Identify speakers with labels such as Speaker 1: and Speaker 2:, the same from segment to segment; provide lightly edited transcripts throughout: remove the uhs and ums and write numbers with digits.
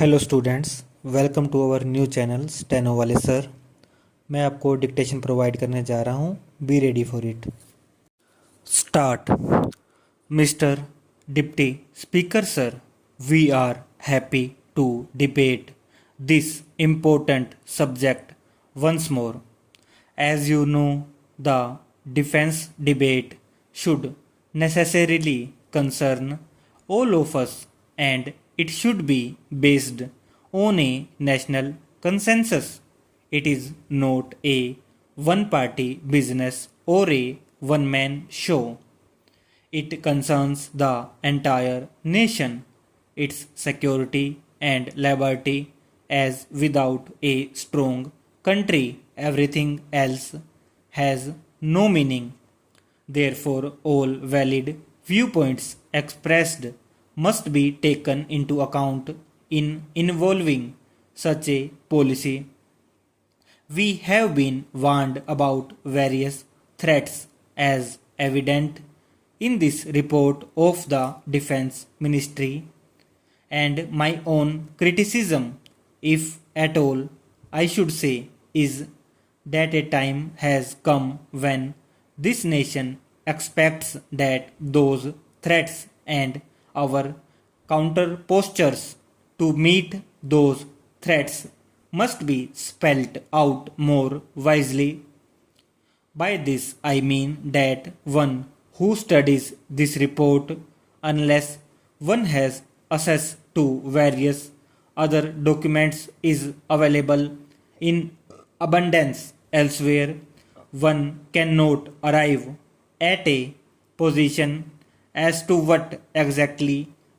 Speaker 1: Hello students, welcome to our new channel steno वाले sir. मैं आपको डिक्टेशन प्रोवाइड करने जा रहा हूँ। Be ready for it. Start. Mister deputy speaker sir, we are happy to debate this important subject once more. As you know, the defense debate should necessarily concern all of us, and it should be based on a national consensus. It is not a one party business or a one man show. It concerns the entire nation, its security and liberty, as without a strong country, everything else has no meaning. Therefore, all valid viewpoints expressed must be taken into account in involving such a policy. We have been warned about various threats as evident in this report of the Defense Ministry, and my own criticism, if at all I should say, is that a time has come when this nation expects that those threats and our counter postures to meet those threats must be spelt out more wisely. By this I mean that one who studies this report, unless one has access to various other documents is available in abundance elsewhere, one cannot arrive at a position as to what exactly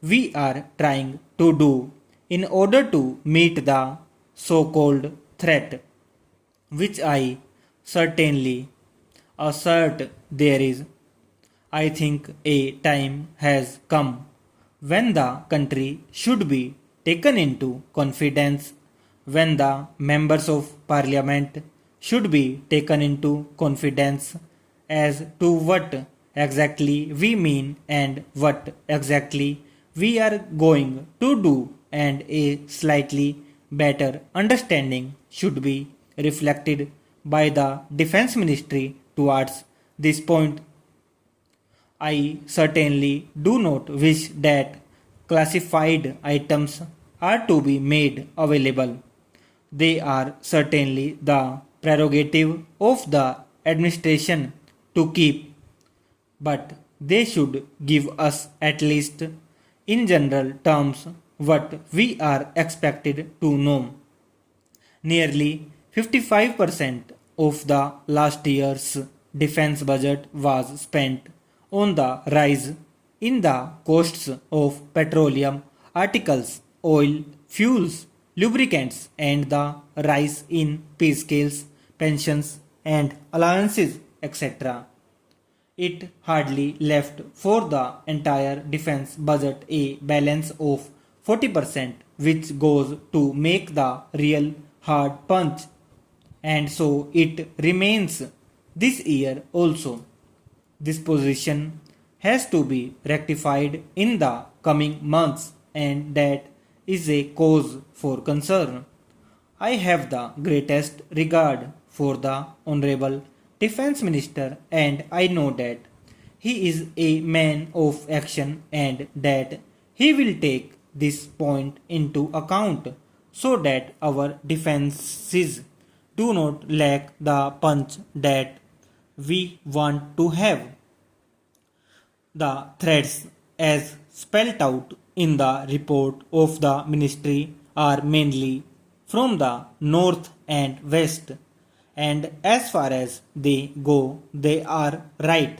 Speaker 1: we are trying to do in order to meet the so-called threat, which I certainly assert there is. I think a time has come when the country should be taken into confidence, when the members of parliament should be taken into confidence as to what exactly we mean and what exactly we are going to do, and a slightly better understanding should be reflected by the defense ministry towards this point. I certainly do not wish that classified items are to be made available. They are certainly the prerogative of the administration to keep, but they should give us at least in general terms what we are expected to know. Nearly 55% of the last year's defense budget was spent on the rise in the costs of petroleum articles, oil, fuels, lubricants, and the rise in pay scales, pensions, and allowances, etc. It hardly left for the entire defense budget a balance of 40%, which goes to make the real hard punch, and so it remains this year also. This position has to be rectified in the coming months, and that is a cause for concern. I have the greatest regard for the Honorable Defense Minister, and I know that he is a man of action and that he will take this point into account so that our defenses do not lack the punch that we want to have. The threats as spelled out in the report of the ministry are mainly from the north and west, and as far as they go, they are right.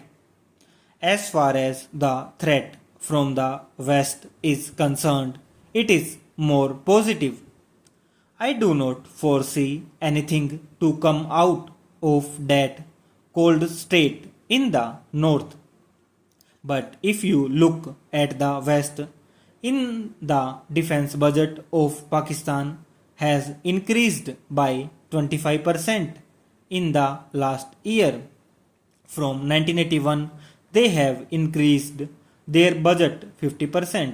Speaker 1: As far as the threat from the west is concerned, it is more positive. I do not foresee anything to come out of that cold state in the north. But if you look at the west, in the defense budget of Pakistan has increased by 25% in the last year. From 1981, they have increased their budget 50%.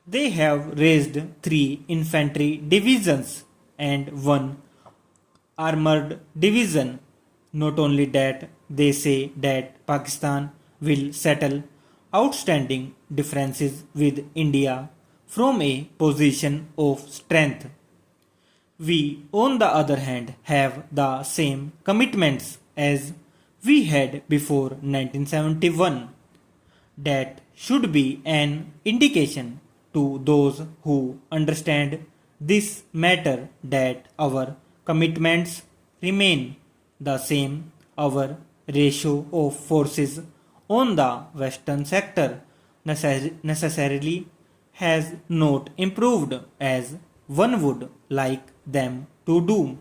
Speaker 1: They have raised 3 infantry divisions and 1 armored division. Not only that, they say that Pakistan will settle outstanding differences with India from a position of strength. We, on the other hand, have the same commitments as we had before 1971. That should be an indication to those who understand this matter that our commitments remain the same. Our ratio of forces on the western sector necessarily has not improved as one would like them to do.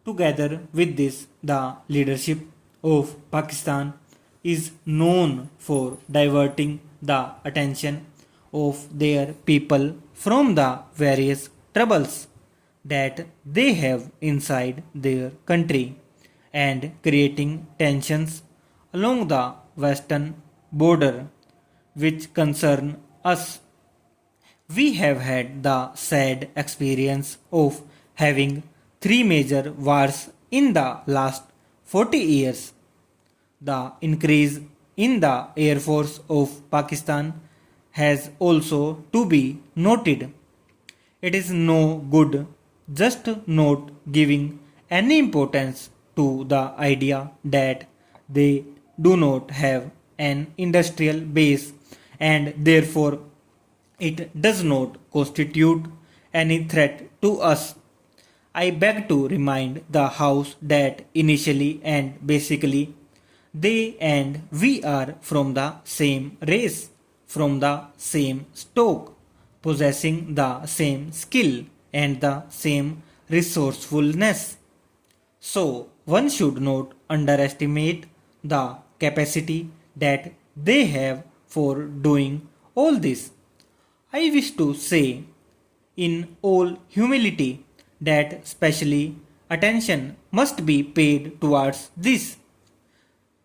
Speaker 1: Together with this, the leadership of Pakistan is known for diverting the attention of their people from the various troubles that they have inside their country and creating tensions along the western border which concern us. We have had the sad experience of having 3 major wars in the last 40 years. The increase in the Air Force of Pakistan has also to be noted. It is no good just not giving any importance to the idea that they do not have an industrial base and therefore it does not constitute any threat to us. I beg to remind the House that initially and basically they and we are from the same race, from the same stock, possessing the same skill and the same resourcefulness. So, one should not underestimate the capacity that they have for doing all this. I wish to say, in all humility, that specially attention must be paid towards this.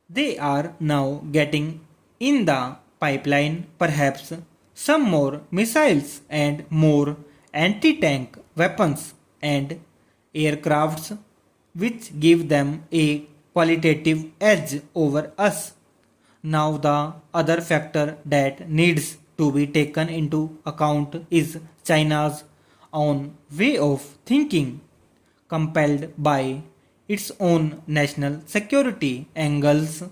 Speaker 1: They are now getting in the pipeline perhaps some more missiles and more anti tank weapons and aircrafts which give them a qualitative edge over us. Now, the other factor that needs to be taken into account is China's own way of thinking, compelled by its own national security angles.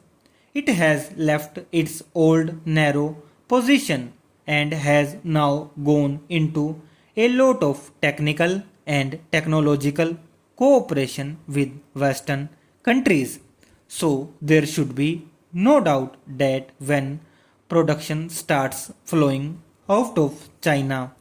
Speaker 1: It has left its old narrow position and has now gone into a lot of technical and technological cooperation with Western countries. So, there should be no doubt that when production starts flowing out of China,